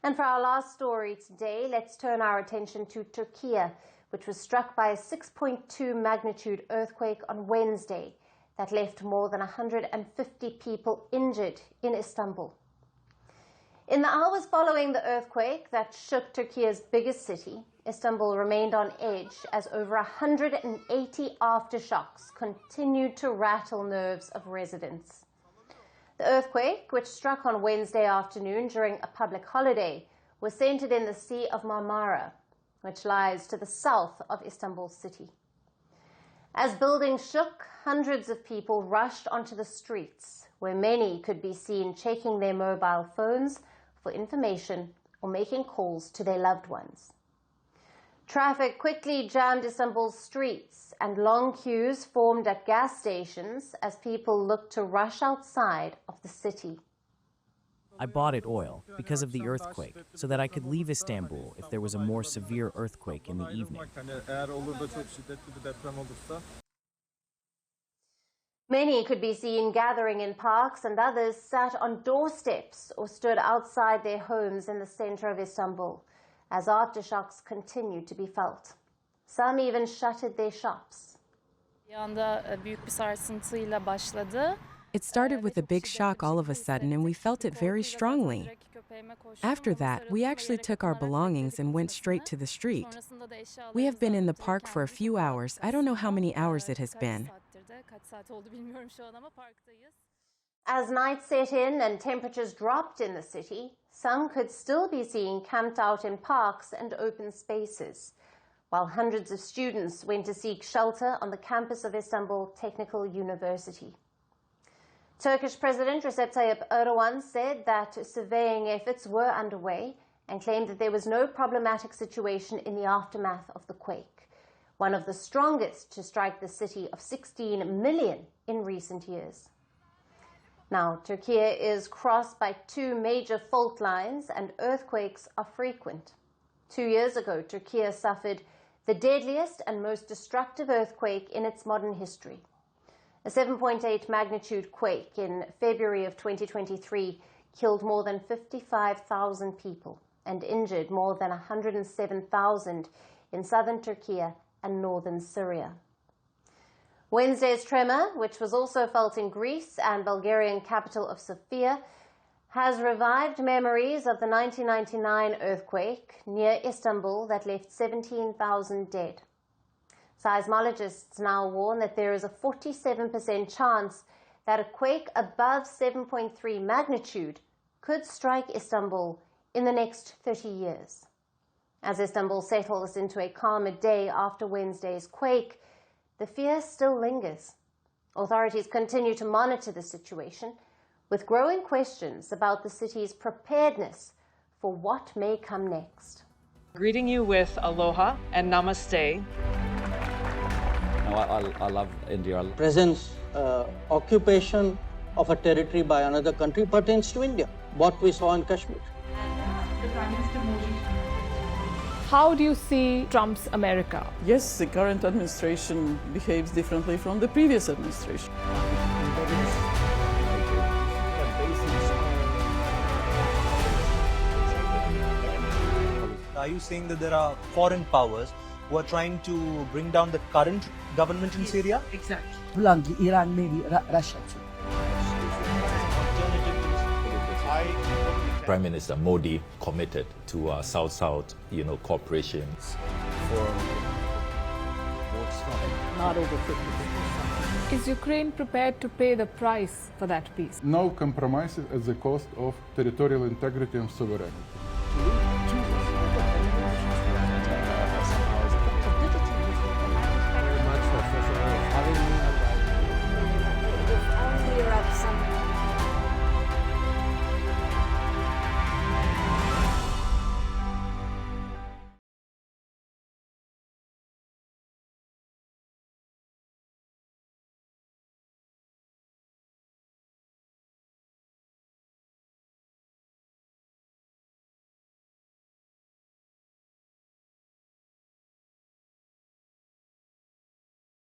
And for our last story today, let's turn our attention to Turkey, which was struck by a 6.2 magnitude earthquake on Wednesday that left more than 150 people injured in Istanbul. In the hours following the earthquake that shook Turkey's biggest city, Istanbul remained on edge as over 180 aftershocks continued to rattle nerves of residents. The earthquake, which struck on Wednesday afternoon during a public holiday, was centered in the Sea of Marmara, which lies to the south of Istanbul city. As buildings shook, hundreds of people rushed onto the streets, where many could be seen checking their mobile phones for information or making calls to their loved ones. Traffic quickly jammed Istanbul's streets, and long queues formed at gas stations as people looked to rush outside of the city. I bought it oil because of the earthquake, so that I could leave Istanbul if there was a more severe earthquake in the evening. Many could be seen gathering in parks, and others sat on doorsteps or stood outside their homes in the center of Istanbul, as aftershocks continued to be felt. Some even shuttered their shops. It started with a big shock all of a sudden, and we felt it very strongly. After that, we actually took our belongings and went straight to the street. We have been in the park for a few hours. I don't know how many hours it has been. As night set in and temperatures dropped in the city, some could still be seen camped out in parks and open spaces, while hundreds of students went to seek shelter on the campus of Istanbul Technical University. Turkish President Recep Tayyip Erdogan said that surveying efforts were underway and claimed that there was no problematic situation in the aftermath of the quake, one of the strongest to strike the city of 16 million in recent years. Now, Turkey is crossed by two major fault lines, and earthquakes are frequent. 2 years ago, Turkey suffered the deadliest and most destructive earthquake in its modern history. A 7.8 magnitude quake in February of 2023 killed more than 55,000 people and injured more than 107,000 in southern Turkey and northern Syria. Wednesday's tremor, which was also felt in Greece and Bulgarian capital of Sofia, has revived memories of the 1999 earthquake near Istanbul that left 17,000 dead. Seismologists now warn that there is a 47% chance that a quake above 7.3 magnitude could strike Istanbul in the next 30 years. As Istanbul settles into a calmer day after Wednesday's quake, the fear still lingers. Authorities continue to monitor the situation, with growing questions about the city's preparedness for what may come next. Greeting you with aloha and namaste. I love India. Presence, occupation of a territory by another country pertains to India, what we saw in Kashmir. How do you see Trump's America? Yes, the current administration behaves differently from the previous administration. Are you saying that there are foreign powers who are trying to bring down the current government in Syria? Exactly. Iran, maybe Russia too. Prime Minister Modi committed to South-South, cooperation. Not over 50%. Is Ukraine prepared to pay the price for that peace? No compromises at the cost of territorial integrity and sovereignty.